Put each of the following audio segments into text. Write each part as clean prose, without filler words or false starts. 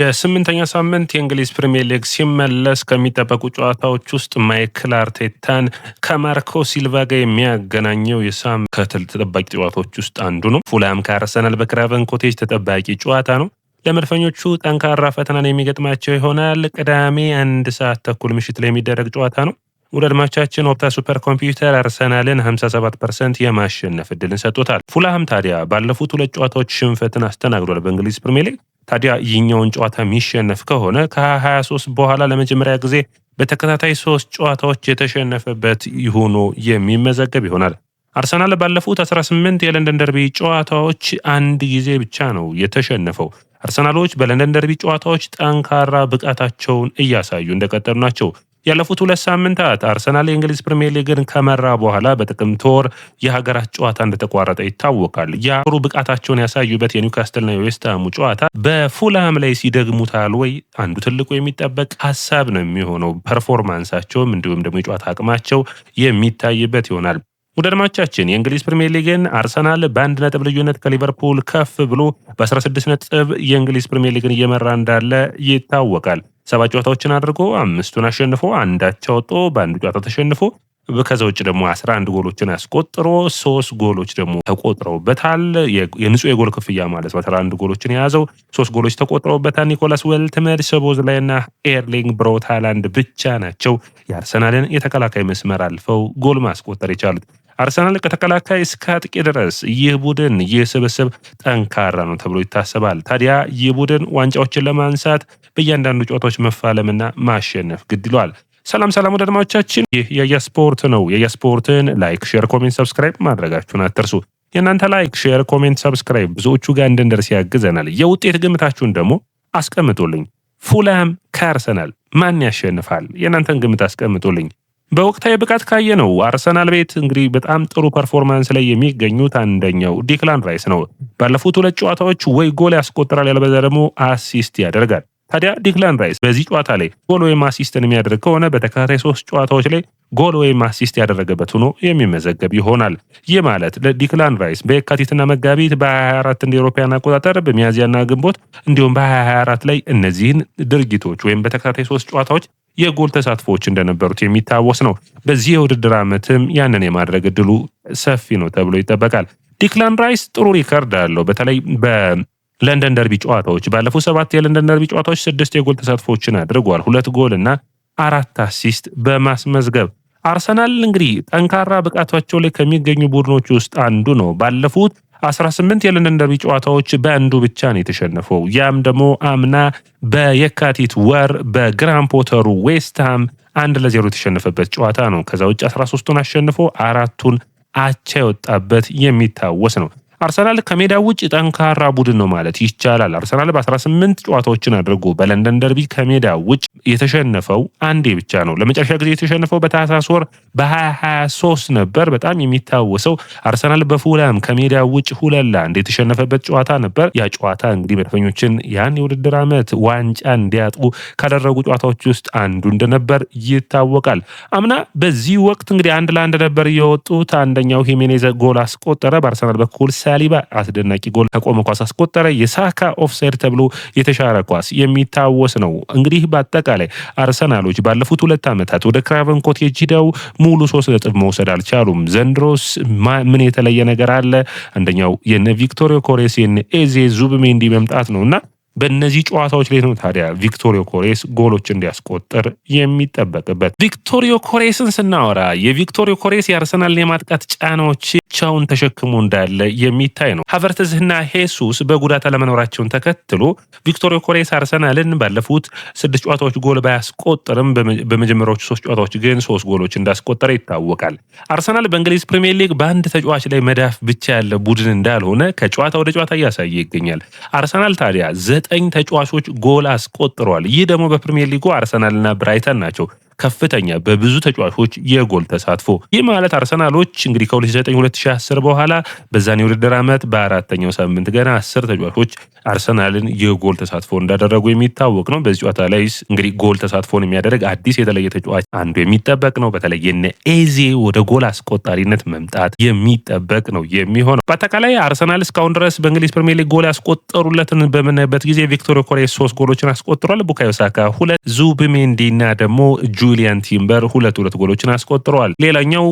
የስምንተኛ ሳምንት የእንግሊዝ ፕሪሚየር ሊግ ሲመለስ ከሚጠበቁ ጨዋታዎች ውስጥ ማይክል አርቴታን ከማርኮ ሲልቫ ጋር የሚያገናኘው ከትል ተጠባቂ ጨዋታዎች ውስጥ አንዱ ነው። ፉልሃም ከአርሰናል በክራቨን ኮቴጅ ተጠባቂ ጨዋታ ነው። ለመድፈኞቹ ጠንካራ ፈተናን የሚገጥማቸው ይሆናል። ቅዳሜ 1:30 ምሽት ላይ የሚደረግ ጨዋታ ነው። ውድ አድማጮቻችን ኦፕታ ሱፐር ኮምፒውተር አርሰናልን 57% የማሸነፍ እድልን ሰጥቶታል። ፉልሃም ታዲያ ባለፉት ሁለት ጨዋታዎች ሽንፈትን አስተናግዷል በእንግሊዝ ፕሪሚየር ሊግ። ታዲያ ይህኛውን ጨዋታ የሚሸነፍ ከሆነ ከ23 በኋላ ለመጀመሪያ ጊዜ በተከታታይ 3 ጨዋታዎች የተሸነፈበት ሆኖ የሚመዘገብ ይሆናል። አርሰናል ባለፉት 18 የለንደን ደርቢ ጨዋታዎች አንድ ጊዜ ብቻ ነው የተሸነፈው። አርሰናሎች በለንደን ደርቢ ጨዋታዎች ጠንካራ ብቃታቸውን እያሳዩ እንደቀጠሉ ናቸው። ያለፉት 2 ሳምንታት አርሰናል የእንግሊዝ ፕሪሚየር ሊግን ከመራ በኋላ በጥቅምት ወር የሀገራት ጨዋታ እንደተቋረጠ ይታወቃል። ጥሩ ብቃታቸውን ያሳዩበት የኒውካስትልና የዌስትሃሙ ጨዋታ በፉልሃም ላይ ሲደግሙታል ወይ? አንዱ ትልቁ የሚጠበቅ ሀሳብ ነው የሚሆነው። ፐርፎርማንሳቸውም እንዲሁም ደግሞ የጨዋታ አቅማቸው የሚታይበት ይሆናል። ውድ አድማጮቻችን የእንግሊዝ ፕሪሚየር ሊግን አርሰናል በአንድ ነጥብ ልዩነት ከሊቨርፑል ከፍ ብሎ በ16 ነጥብ የእንግሊዝ ፕሪሚየር ሊግን እየመራ እንዳለ ይታወቃል። 7 ጨዋታዎችን አድርጎ 5ቱን አሸንፎ አንዳቸው ወጥቶ በአንዱ ጨዋታ ተሸንፎ ከዛ ውጭ ደግሞ 11 ጎሎችን አስቆጥሮ 3 ጎሎች ደግሞ ተቆጥረውበታል። የንጹህ የጎል ክፍያ ማለት ነው። 11 ጎሎችን የያዘው 3 ጎሎች ተቆጥረውበታል። ኒኮላስ ዌልትመድ፣ ሶቦዝላይና ኤርሊንግ ብራውት ሃላንድ ብቻ ናቸው የአርሰናልን የተከላካይ መስመር አልፈው ጎል ማስቆጠር የቻሉት። አርሰናል ከተከላካይ እስከ አጥቂ ድረስ ይህ ቡድን ይህ ስብስብ ጠንካራ ነው ተብሎ ይታሰባል። ታዲያ ይህ ቡድን ዋንጫዎችን ለማንሳት በእያንዳንዱ ጨዋታዎች መፋለምና ማሸነፍ ግድ ይለዋል። ሰላም ወደ አድማጮቻችን፣ ይህ የየስፖርት ነው። የየስፖርትን ላይክ፣ ሼር፣ ኮሜንት፣ ሰብስክራይብ ማድረጋችሁን አትርሱ። የእናንተ ላይክ፣ ሼር፣ ኮሜንት፣ ሰብስክራይብ ብዙዎቹ ጋር እንድንደርስ ያግዘናል። የውጤት ግምታችሁን ደግሞ አስቀምጡልኝ። ፉልሃም ከአርሰናል ማን ያሸንፋል? የእናንተን ግምት አስቀምጡልኝ። በወቅታዊ ብቃት ካየ ነው አርሰናል ቤት እንግዲህ በጣም ጥሩ ፐርፎርማንስ ላይ የሚገኙት አንደኛው ዲክላን ራይስ ነው። ባለፉት 2 ጨዋታዎች ወይ ጎል ያስቆጥራል ያለበዛ ደግሞ አሲስት ያደርጋል። ታዲያ ዲክላን ራይስ በዚህ ጨዋታ ላይ ጎል ወይም አሲስትን የሚያደርግ ከሆነ በተከታታይ 3 ጨዋታዎች ላይ ጎል ወይም አሲስት ያደረገበት ሆኖ የሚመዘገብ ይሆናል። ይህ ማለት ለዲክላን ራይስ በየካቲትና መጋቢት በ2024 እንደ አውሮፓውያን አቆጣጠር በሚያዝያና ግንቦት እንዲሁም በ2024 ላይ እነዚህን ድርጊቶች ወይም በተከታታይ 3 ጨዋታዎች የጎል ተሳትፎዎች እንደነበሩት የሚታወስ ነው። በዚህ የውድድር ዓመትም ያንን የማድረግ እድሉ ሰፊ ነው ተብሎ ይጠበቃል። ዲክላን ራይስ ጥሩ ሪከርድ አለው። በተለይ በለንደን ደርቢ ጨዋታዎች ባለፉት 7 የለንደን ደርቢ ጨዋታዎች 6 የጎል ተሳትፎችን አድርጓል። 2 ጎል እና 4 አሲስት በማስመዝገብ አርሰናል እንግዲህ ጠንካራ ብቃታቸው ላይ ከሚገኙ ቡድኖች ውስጥ አንዱ ነው። ባለፉት 18 የለንደን ደርቢ ጨዋታዎች በአንዱ ብቻ ነው የተሸነፈው። ያም ደግሞ አምና በየካቲት ወር በግራም ፖተሩ ዌስትሃም 1-0 የተሸነፈበት ጨዋታ ነው። ከዛ ውጭ 13ቱን አሸንፎ 4ቱን አቻ የወጣበት የሚታወስ ነው። አርሰናል ከሜዳ ውጭ ጠንካራ ቡድን ነው ማለት ይቻላል። አርሰናል በ18 ጨዋታዎችን አድርጎ በለንደን ደርቢ ከሜዳ ውጭ የተሸነፈው አንዴ ብቻ ነው። ለመጨረሻ ጊዜ የተሸነፈው በታህሳስ ወር በ2023 ነበር። በጣም የሚታወሰው አርሰናል በፉልሃም ከሜዳ ውጭ 2-1 የተሸነፈበት ጨዋታ ነበር። ያ ጨዋታ እንግዲህ መድፈኞችን ያን የውድድር ዓመት ዋንጫ እንዲያጡ ካደረጉ ጨዋታዎች ውስጥ አንዱ እንደነበር ይታወቃል። አምና በዚህ ወቅት እንግዲህ 1-1 ነበር የወጡት። አንደኛው ሂሜኔዝ ጎል አስቆጠረ። በአርሰናል በኩል ሳሊባ አስደናቂ ጎል ከቆመ ኳስ አስቆጠረ። የሳካ ኦፍሳይድ ተብሎ የተሻረ ኳስ የሚታወስ ነው። እንግዲህ በአጠቃላይ አርሰናሎች ባለፉት 2 ዓመታት ወደ ክራቨን ኮቴጅ ሄደው ሙሉ 3 ነጥብ መውሰድ አልቻሉም። ዘንድሮስ ምን የተለየ ነገር አለ? አንደኛው የነ ቪክቶሪዮ ኮሬስ የነ ኤዜ ዙብሜንዲ መምጣት ነውና በእነዚህ ጨዋታዎች ላይ ነው ታዲያ ቪክቶሪዮ ኮሬስ ጎሎች እንዲያስቆጥር የሚጠበቅበት። ቪክቶሪዮ ኮሬስን ስናወራ የቪክቶሪዮ ኮሬስ የአርሰናልን የማጥቃት ጫናዎች ብቻውን ተሸክሞ እንዳለ የሚታይ ነው። ሃቨርትዝና ሄሱስ በጉዳት አለመኖራቸውን ተከትሎ ቪክቶሪዮ ኮሬስ አርሰናልን ባለፉት 6 ጨዋታዎች ጎል ባያስቆጥርም በመጀመሪያዎቹ 3 ጨዋታዎች ግን 3 ጎሎች እንዳስቆጠረ ይታወቃል። አርሰናል በእንግሊዝ ፕሪሚየር ሊግ በአንድ ተጫዋች ላይ መዳፍ ብቻ ያለ ቡድን እንዳልሆነ ከጨዋታ ወደ ጨዋታ እያሳየ ይገኛል። አርሰናል ታዲያ 9 ተጫዋቾች ጎል አስቆጥረዋል። ይህ ደግሞ በፕሪሚየር ሊጉ አርሰናልና ብራይተን ናቸው። ከፍተኛ በብዙ ተጫዋቾች የጎል ተሳትፎ። ይህ ማለት አርሰናሎች እንግዲህ ከ2009-2010 በኋላ በዛኔ ውድድር ዓመት በአራተኛው ሳምንት ገና 10 ተጫዋቾች አርሰናልን የጎል ተሳትፎ እንዳደረጉ የሚታወቅ ነው። በዚህ ጨዋታ ላይ እንግዲህ ጎል ተሳትፎን የሚያደርግ አዲስ የተለየ ተጫዋች አንዱ የሚጠበቅ ነው። በተለይ የነ ኤዜ ወደ ጎል አስቆጣሪነት መምጣት የሚጠበቅ ነው የሚሆነው። በአጠቃላይ አርሰናል እስካሁን ድረስ በእንግሊዝ ፕሪሚየር ሊግ ጎል ያስቆጠሩለትን በምናይበት ጊዜ ቪክቶር ዮኬሬስ 3 ጎሎችን አስቆጥሯል። ቡካዮ ሳካ 2፣ ዙቢሜንዲ እና ደግሞ ጁሊያን ቲምበር 2 ጎሎችን አስቆጥረዋል። ሌላኛው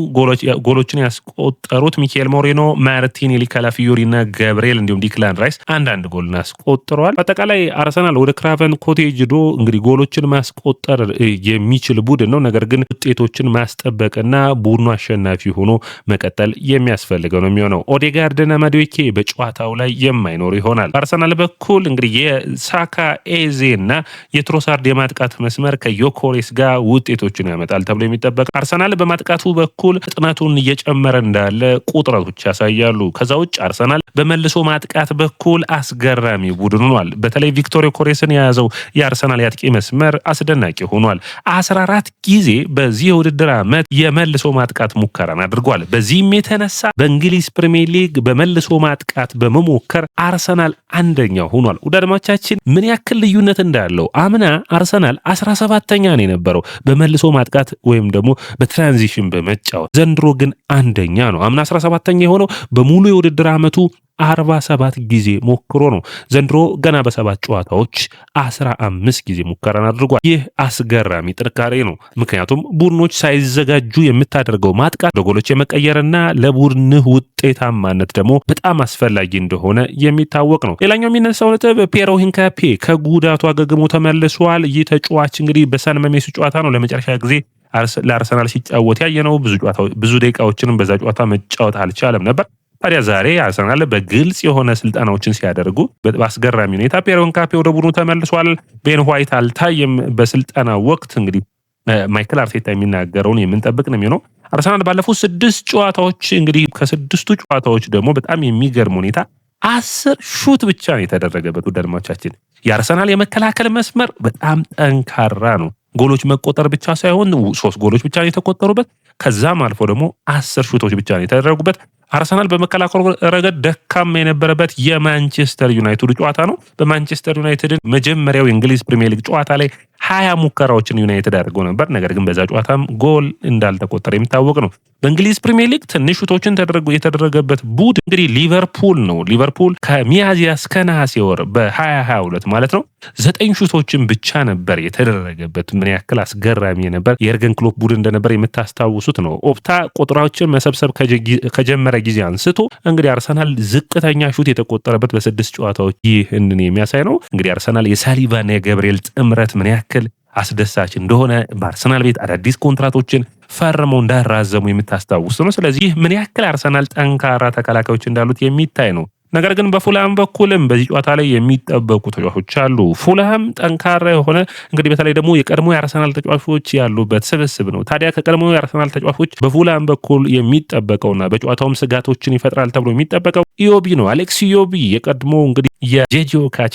ጎሎችን ያስቆጠሩት ሚካኤል ሞሬኖ፣ ማርቲኔሊ ካላፊዮሪ እና ገብርኤል እንዲሁም ዲክላን ራይስ አንዳንድ ጎል አስቆጥረዋል። በአጠቃላይ አርሰናል ወደ ክራቨን ኮቴጅ ዶ እንግዲህ ጎሎችን ማስቆጠር የሚችል ቡድን ነው። ነገር ግን ውጤቶችን ማስጠበቅና ቡድኑ አሸናፊ ሆኖ መቀጠል የሚያስፈልገው ነው የሚሆነው። ኦዴጋርድና ማዱዌኬ በጨዋታው ላይ የማይኖር ይሆናል። በአርሰናል በኩል እንግዲህ የሳካ ኤዜ እና የትሮሳርድ የማጥቃት መስመር ከዮኬሬስ ጋር ውጤቶችን ያመጣል ተብሎ የሚጠበቅ። አርሰናል በማጥቃቱ በኩል ፍጥነቱን እየጨመረ እንዳለ ቁጥረቶች ያሳያሉ። ከዛ ውጭ አርሰናል በመልሶ ማጥቃት በኩል አስገራሚ ቡድን ሆኗል። በተለይ ቪክቶር ዮኬሬስን የያዘው የአርሰናል ያጥቂ መስመር አስደናቂ ሆኗል። 14 ጊዜ በዚህ የውድድር ዓመት የመልሶ ማጥቃት ሙከራን አድርጓል። በዚህም የተነሳ በእንግሊዝ ፕሪሚየር ሊግ በመልሶ ማጥቃት በመሞከር አርሰናል አንደኛው ሆኗል። ውድ አድማጮቻችን ምን ያክል ልዩነት እንዳለው አምና አርሰናል 17ኛ ነው የነበረው በመልሶ ማጥቃት ወይም ደግሞ በትራንዚሽን በመጫወት፣ ዘንድሮ ግን አንደኛ ነው። አምና 17ኛ የሆነው በሙሉ የውድድር ዓመቱ 47 ጊዜ ሞክሮ ነው። ዘንድሮ ገና በ7 ጨዋታዎች 15 ጊዜ ሙከራን አድርጓል። ይህ አስገራሚ ጥንካሬ ነው። ምክንያቱም ቡድኖች ሳይዘጋጁ የምታደርገው ማጥቃት ለጎሎች የመቀየርና ለቡድንህ ውጤታማነት ደግሞ በጣም አስፈላጊ እንደሆነ የሚታወቅ ነው። ሌላኛው የሚነሳው ነጥብ ፒየሮ ሂንካፔ ከጉዳቱ አገግሞ ተመልሷል። ይህ ተጫዋች እንግዲህ በሳን መሜሱ ጨዋታ ነው ለመጨረሻ ጊዜ ለአርሰናል ሲጫወት ያየነው። ብዙ ደቂቃዎችንም በዛ ጨዋታ መጫወት አልቻለም ነበር። ታዲያ ዛሬ አርሰናል በግልጽ የሆነ ስልጠናዎችን ሲያደርጉ በአስገራሚ ሁኔታ ፒየሮ ሂንካፔ ወደ ቡድኑ ተመልሷል። ቤን ዋይት አልታየም በስልጠና ወቅት። እንግዲህ ማይክል አርቴታ የሚናገረውን የምንጠብቅ ነው የሚሆነው። አርሰናል ባለፉት 6 ጨዋታዎች እንግዲህ ከ6ቱ ጨዋታዎች ደግሞ በጣም የሚገርም ሁኔታ 10 ሹት ብቻ ነው የተደረገበት። ውድ አድማጮቻችን የአርሰናል የመከላከል መስመር በጣም ጠንካራ ነው። ጎሎች መቆጠር ብቻ ሳይሆን 3 ጎሎች ብቻ ነው የተቆጠሩበት። ከዛም አልፎ ደግሞ 10 ሹቶች ብቻ ነው የተደረጉበት። አርሰናል በመከላከል ረገድ ደካማ የነበረበት የማንቸስተር ዩናይትድ ጨዋታ ነው። በማንቸስተር ዩናይትድ መጀመሪያው የእንግሊዝ ፕሪሚየር ሊግ ጨዋታ ላይ 20 ሙከራዎችን ዩናይትድ አድርገው ነበር። ነገር ግን በዛ ጨዋታም ጎል እንዳልተቆጠረ የሚታወቅ ነው። በእንግሊዝ ፕሪሚየር ሊግ ትንሽ ሹቶችን የተደረገበት ቡድን እንግዲህ ሊቨርፑል ነው። ሊቨርፑል ከሚያዝያ እስከ ነሐሴ ወር በ2022 ማለት ነው 9 ሹቶችን ብቻ ነበር የተደረገበት። ምን ያክል አስገራሚ ነበር የኤርገን ክሎፕ ቡድን እንደነበር የምታስታውሱት ነው። ኦፕታ ቁጥራዎችን መሰብሰብ ከጀመረ ጊዜ አንስቶ እንግዲህ አርሰናል ዝቅተኛ ሹት የተቆጠረበት በ6 ጨዋታዎች ይህንን የሚያሳይ ነው። እንግዲህ አርሰናል የሳሊባና የገብርኤል ጥምረት ምን ያክል አስደሳች እንደሆነ በአርሰናል ቤት አዳዲስ ኮንትራቶችን ፈርመው እንዳራዘሙ የምታስታውሱ ነው። ስለዚህ ምን ያክል አርሰናል ጠንካራ ተከላካዮች እንዳሉት የሚታይ ነው። ነገር ግን በፉልሃም በኩልም በዚህ ጨዋታ ላይ የሚጠበቁ ተጫዋቾች አሉ። ፉልሃም ጠንካራ የሆነ እንግዲህ በተለይ ደግሞ የቀድሞ የአርሰናል ተጫዋቾች ያሉበት ስብስብ ነው። ታዲያ ከቀድሞ የአርሰናል ተጫዋቾች በፉልሃም በኩል የሚጠበቀውና በጨዋታውም ስጋቶችን ይፈጥራል ተብሎ የሚጠበቀው ኢዮቢ ነው። አሌክስ ኢዮቢ የቀድሞ እንግዲህ የጄጂዮ ካቼ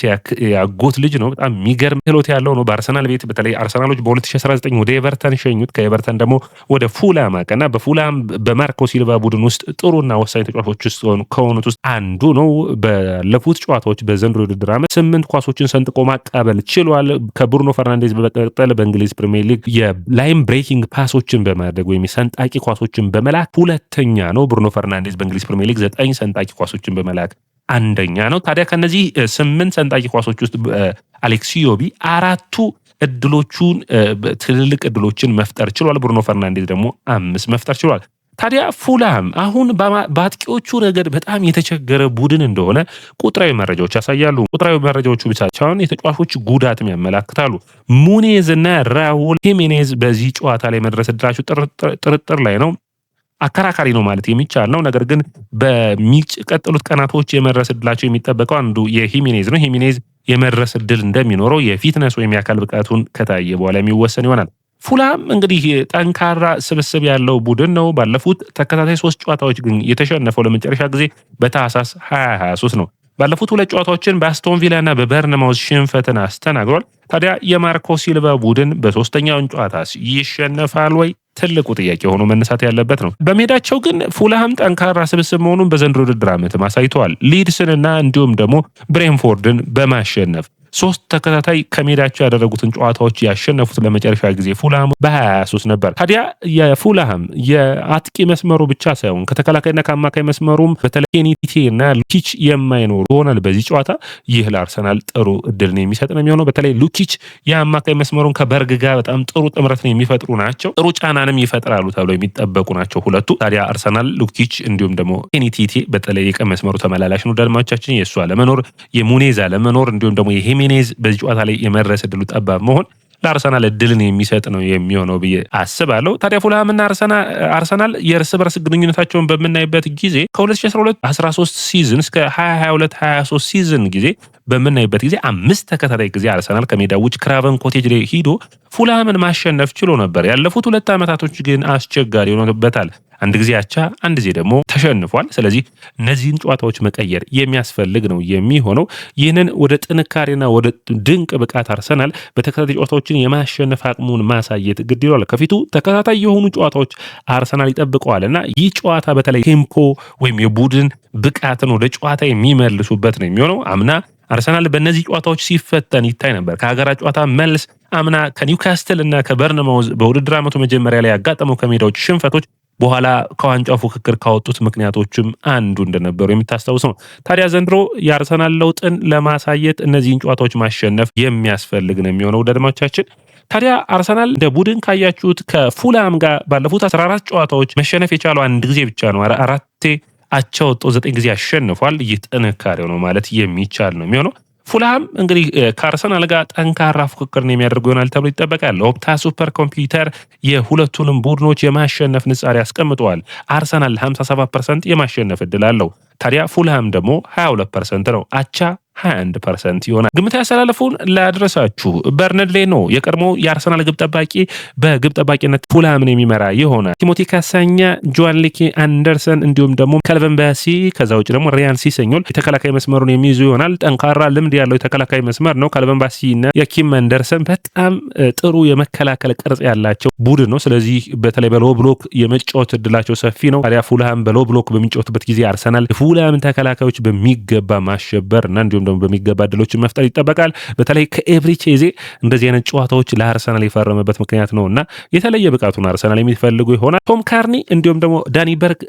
ያጎት ልጅ ነው። በጣም የሚገርም ክህሎት ያለው ነው። በአርሰናል ቤት በተለይ አርሰናሎች በ2019 ወደ ኤቨርተን ሸኙት። ከኤቨርተን ደግሞ ወደ ፉልሃም አቀና። በፉልሃም በማርኮ ሲልቫ ቡድን ውስጥ ጥሩና ወሳኝ ተጫዋቾች ውስጥ ከሆኑት ውስጥ አንዱ ነው። ባለፉት ጨዋታዎች በዘንድሮ ውድድር ዓመት 8 ኳሶችን ሰንጥቆ ማቃበል ችሏል። ከብሩኖ ፈርናንዴዝ በመቀጠል በእንግሊዝ ፕሪሚየር ሊግ የላይን ብሬኪንግ ፓሶችን በማድረግ ወይም ሰንጣቂ ኳሶችን በመላክ ሁለተኛ ነው። ብሩኖ ፈርናንዴዝ በእንግሊዝ ፕሪሚየር ሊግ 9 ሰንጣቂ ኳሶችን በመላክ አንደኛ ነው። ታዲያ ከነዚህ 8 ሰንጣቂ ኳሶች ውስጥ አሌክስ ኢዮቢ 4ቱ እድሎቹን ትልልቅ እድሎችን መፍጠር ችሏል። ብሩኖ ፈርናንዴዝ ደግሞ 5 መፍጠር ችሏል። ታዲያ ፉልሃም አሁን በአጥቂዎቹ ረገድ በጣም የተቸገረ ቡድን እንደሆነ ቁጥራዊ መረጃዎች ያሳያሉ። ቁጥራዊ መረጃዎቹ ብቻ ሳይሆን የተጫዋቾች ጉዳትም ያመላክታሉ። ሙኔዝ እና ራውል ሂሜኔዝ በዚህ ጨዋታ ላይ መድረስ እድላቸው ጥርጥር ላይ ነው። አከራካሪ ነው ማለት የሚቻል ነው። ነገር ግን በሚቀጥሉት ቀናቶች የመድረስ እድላቸው የሚጠበቀው አንዱ የሂሜኔዝ ነው። ሂሜኔዝ የመድረስ እድል እንደሚኖረው የፊትነስ ወይም የአካል ብቃቱን ከታየ በኋላ የሚወሰን ይሆናል። ፉልሃም እንግዲህ ጠንካራ ስብስብ ያለው ቡድን ነው። ባለፉት ተከታታይ 3 ጨዋታዎች ግን የተሸነፈው ለመጨረሻ ጊዜ በታህሳስ 2023 ነው። ባለፉት 2 ጨዋታዎችን በአስቶን ቪላ እና በበርንማውዝ ሽንፈትን አስተናግሯል። ታዲያ የማርኮ ሲልቫ ቡድን በ3ኛው ጨዋታስ ይሸነፋል ወይ? ትልቁ ጥያቄ ሆኖ መነሳት ያለበት ነው። በሜዳቸው ግን ፉልሃም ጠንካራ ስብስብ መሆኑን በዘንድሮ ውድድር ዓመት አሳይተዋል። ሊድስንና እንዲሁም ደግሞ ብሬንፎርድን በማሸነፍ 3 ተከታታይ ከሜዳቸው ያደረጉትን ጨዋታዎች ያሸነፉት ለመጨረሻ ጊዜ ፉልሃም በ2023 ነበር። ታዲያ የፉልሃም የአጥቂ መስመሩ ብቻ ሳይሆን ከተከላካይና ከአማካይ መስመሩም በተለይ ኬኒቲ እና ሉኪች የማይኖሩ ይሆናል በዚህ ጨዋታ። ይህ ለአርሰናል ጥሩ እድልን የሚሰጥ ነው የሚሆነው። በተለይ ሉኪች የአማካይ መስመሩን ከበርግ ጋር በጣም ጥሩ ጥምረትን የሚፈጥሩ ናቸው። ጥሩ ጫናንም ይፈጥራሉ ተብሎ የሚጠበቁ ናቸው ሁለቱ። ታዲያ አርሰናል ሉኪች እንዲሁም ደግሞ ኬኒቲ በተለይ የቀኝ መስመሩ ተመላላሽ ነው። ዳልማቻችን የእሱ አለመኖር፣ የሙኔዝ አለመኖር እንዲሁም ደግሞ የሄሜኔዝ በዚህ ጨዋታ ላይ የመድረስ እድሉ ጠባብ መሆን ለአርሰናል እድልን የሚሰጥ ነው የሚሆነው ብዬ አስባለሁ። ታዲያ ፉልሃምና አርሰናል የእርስ በርስ ግንኙነታቸውን በምናይበት ጊዜ ከ2012-13 ሲዝን እስከ 2022-23 ሲዝን ጊዜ በምናይበት ጊዜ 5 ተከታታይ ጊዜ አርሰናል ከሜዳ ውጭ ክራቨን ኮቴጅ ላይ ሂዶ ፉልሃምን ማሸነፍ ችሎ ነበር። ያለፉት 2 ዓመታቶች ግን አስቸጋሪ ሆኖበታል። አንድ ጊዜ አቻ፣ አንድ ጊዜ ደግሞ ተሸንፏል። ስለዚህ እነዚህን ጨዋታዎች መቀየር የሚያስፈልግ ነው የሚሆነው። ይህንን ወደ ጥንካሬና ወደ ድንቅ ብቃት አርሰናል በተከታታይ ጨዋታዎችን የማሸነፍ አቅሙን ማሳየት ግድ ይሏል። ከፊቱ ተከታታይ የሆኑ ጨዋታዎች አርሰናል ይጠብቀዋልና ይህ ጨዋታ በተለይ ቴምፖ ወይም የቡድን ብቃትን ወደ ጨዋታ የሚመልሱበት ነው የሚሆነው። አምና አርሰናል በእነዚህ ጨዋታዎች ሲፈተን ይታይ ነበር። ከሀገራት ጨዋታ መልስ አምና ከኒውካስትል እና ከበርንማውዝ በውድድር ዓመቱ መጀመሪያ ላይ ያጋጠመው ከሜዳዎች ሽንፈቶች በኋላ ከዋንጫው ፉክክር ካወጡት ምክንያቶችም አንዱ እንደነበሩ የምታስታውስ ነው። ታዲያ ዘንድሮ የአርሰናል ለውጥን ለማሳየት እነዚህን ጨዋታዎች ማሸነፍ የሚያስፈልግ ነው የሚሆነው አድማጮቻችን። ታዲያ አርሰናል እንደ ቡድን ካያችሁት ከፉልሃም ጋር ባለፉት 14 ጨዋታዎች መሸነፍ የቻለው አንድ ጊዜ ብቻ ነው። 4 አቻ ወጥቶ 9 ጊዜ አሸንፏል። ይህ ጥንካሬው ነው ማለት የሚቻል ነው የሚሆነው። ፉልሃም እንግዲህ ከአርሰናል ጋር ጠንካራ ፉክክርን የሚያደርጉ ይሆናል ተብሎ ይጠበቃል። ኦፕታ ሱፐር ኮምፒውተር የሁለቱንም ቡድኖች የማሸነፍ ንጻሬ አስቀምጠዋል። አርሰናል 57% የማሸነፍ እድል አለው። ታዲያ ፉልሃም ደግሞ 22% ነው። አቻ 21% ይሆናል። ግምት ያስተላለፉን ላድረሳችሁ። በርነድሌ ነው የቀድሞ የአርሰናል ግብ ጠባቂ በግብ ጠባቂነት ፉልሃምን የሚመራ ይሆናል። ቲሞቲ ካሳኛ፣ ጆዋንሊኪ አንደርሰን እንዲሁም ደግሞ ከልቨን ባሲ ከዛ ውጭ ደግሞ ሪያን ሲሰኞል የተከላካይ መስመሩን የሚይዙ ይሆናል። ጠንካራ ልምድ ያለው የተከላካይ መስመር ነው። ከልቨን ባሲ እና የኪም አንደርሰን በጣም ጥሩ የመከላከል ቅርጽ ያላቸው ቡድን ነው። ስለዚህ በተለይ በሎ ብሎክ የመጫወት እድላቸው ሰፊ ነው። ታዲያ ፉልሃም በሎ ብሎክ በሚጫወትበት ጊዜ አርሰናል ፉልሃምን ተከላካዮች በሚገባ ማሸበር እና እንዲሁም ደግሞ በሚገባ እድሎችን መፍጠር ይጠበቃል። በተለይ ከኤቭሪቼዜ እንደዚህ አይነት ጨዋታዎች ለአርሰናል የፈረመበት ምክንያት ነውና የተለየ ብቃቱን አርሰናል የሚፈልጉ ይሆናል። ቶም ካርኒ እንዲሁም ደግሞ ዳኒ በርግ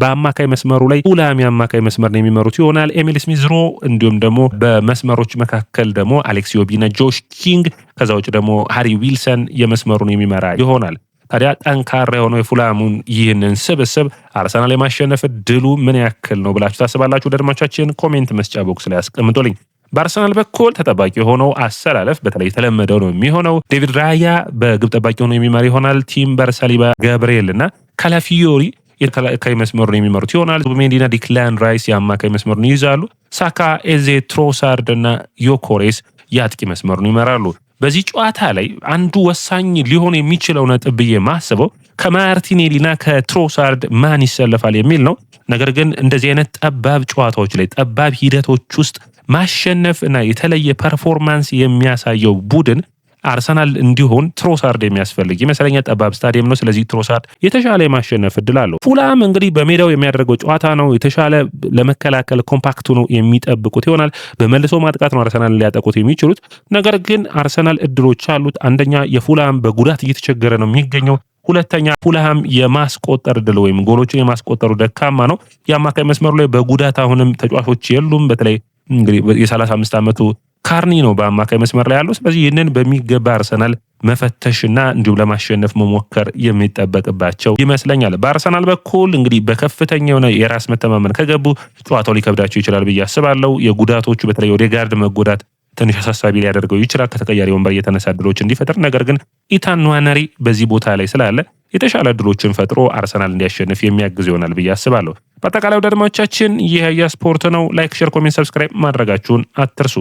በአማካይ መስመሩ ላይ ፉልሃም የአማካይ መስመር ነው የሚመሩት ይሆናል። ኤሚል ስሚዝ ሮ እንዲሁም ደግሞ በመስመሮች መካከል ደግሞ አሌክስ ዮቢና፣ ጆሽ ኪንግ ከዛ ውጭ ደግሞ ሃሪ ዊልሰን የመስመሩን የሚመራ ይሆናል። ታዲያ ጠንካራ የሆነው የፉልሃሙን ይህንን ስብስብ አርሰናል የማሸነፍ ድሉ ምን ያክል ነው ብላችሁ ታስባላችሁ? አድማጮቻችን ኮሜንት መስጫ ቦክስ ላይ አስቀምጡልኝ። በአርሰናል በኩል ተጠባቂ የሆነው አሰላለፍ በተለይ የተለመደው ነው የሚሆነው። ዴቪድ ራያ በግብ ጠባቂ ሆኖ የሚመራ ይሆናል። ቲምበር፣ ሳሊባ፣ ገብርኤል እና ካላፊዮሪ የተከላካይ መስመሩን የሚመሩት ይሆናል። ዙቢሜንዲና ዲክላን ራይስ የአማካይ መስመሩን ይይዛሉ። ሳካ፣ ኤዜ፣ ትሮሳርድ እና ዮኮሬስ የአጥቂ መስመሩን ይመራሉ። በዚህ ጨዋታ ላይ አንዱ ወሳኝ ሊሆን የሚችለው ነጥብ ብዬ ማስበው ከማርቲኔሊና ከትሮሳርድ ማን ይሰለፋል የሚል ነው። ነገር ግን እንደዚህ አይነት ጠባብ ጨዋታዎች ላይ ጠባብ ሂደቶች ውስጥ ማሸነፍ እና የተለየ ፐርፎርማንስ የሚያሳየው ቡድን አርሰናል እንዲሆን ትሮሳርድ የሚያስፈልግ ይመስለኛል። ጠባብ ስታዲየም ነው። ስለዚህ ትሮሳርድ የተሻለ የማሸነፍ እድል አለው። ፉልሃም እንግዲህ በሜዳው የሚያደርገው ጨዋታ ነው። የተሻለ ለመከላከል ኮምፓክቱ ነው የሚጠብቁት ይሆናል። በመልሶ ማጥቃት ነው አርሰናል ሊያጠቁት የሚችሉት። ነገር ግን አርሰናል እድሎች አሉት። አንደኛ የፉልሃም በጉዳት እየተቸገረ ነው የሚገኘው። ሁለተኛ ፉልሃም የማስቆጠር እድል ወይም ጎሎችን የማስቆጠሩ ደካማ ነው። የአማካይ መስመሩ ላይ በጉዳት አሁንም ተጫዋቾች የሉም። በተለይ እንግዲህ የ35 ዓመቱ ካርኒ ነው በአማካይ መስመር ላይ ያለው። ስለዚህ ይህንን በሚገባ አርሰናል መፈተሽና እንዲሁም ለማሸነፍ መሞከር የሚጠበቅባቸው ይመስለኛል። በአርሰናል በኩል እንግዲህ በከፍተኛ የሆነ የራስ መተማመን ከገቡ ጨዋታው ሊከብዳቸው ይችላል ብዬ አስባለሁ። የጉዳቶቹ በተለይ ኦዴጋርድ መጎዳት ትንሽ አሳሳቢ ሊያደርገው ይችላል ከተቀያሪ ወንበር የተነሳ እድሎች እንዲፈጥር። ነገር ግን ኢታን ንዋነሪ በዚህ ቦታ ላይ ስላለ የተሻለ እድሎችን ፈጥሮ አርሰናል እንዲያሸንፍ የሚያግዝ ይሆናል ብዬ አስባለሁ። በአጠቃላይ ወደ አድማጮቻችን ይህ ስፖርት ነው። ላይክ፣ ሼር፣ ኮሜንት፣ ሰብስክራይብ ማድረጋችሁን አትርሱ።